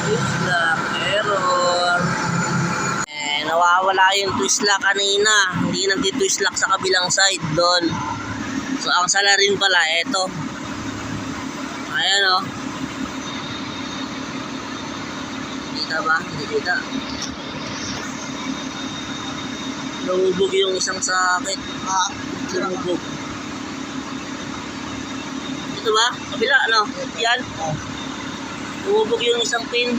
Twist lock, error. Nawawala yung twist lock kanina. Hindi nagti-twist lock sa kabilang side doon. So, ang salarin pala, eto. Ayan o. Kita ba? Hindi kita. Lumubog yung isang sakit. Lumubog. Ito ba? Kabila, ano? Yan. Lumubog yung isang pin.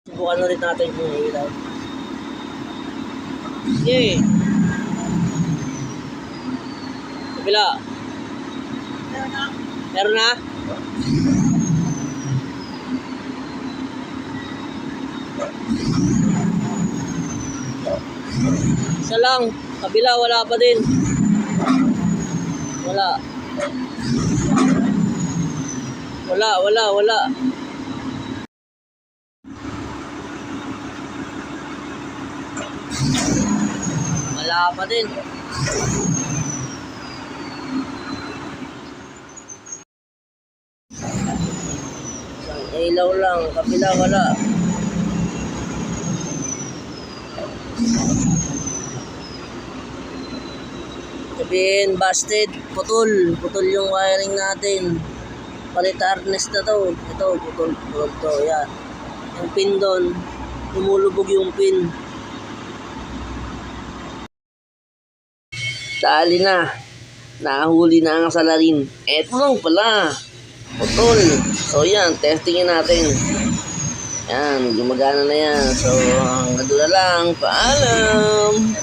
Subukan ulit natin kung ilaw. Sige. Kabila. Meron na? Isa lang. Kabila, wala pa din. Wala. Wala. Wala pa din. Isang ilaw lang. Kabila, wala. Sabihin, busted. Putol yung wiring natin. Palit harness na to. Ito, putol to. Yan. Yung pin doon. Lumulubog yung pin. Tali na. Nahuli na ang salarin. Eto lang pala. Putol. So yan, testingin natin. Yan, gumagana na yan. So, hanggang doon na lang. Paalam!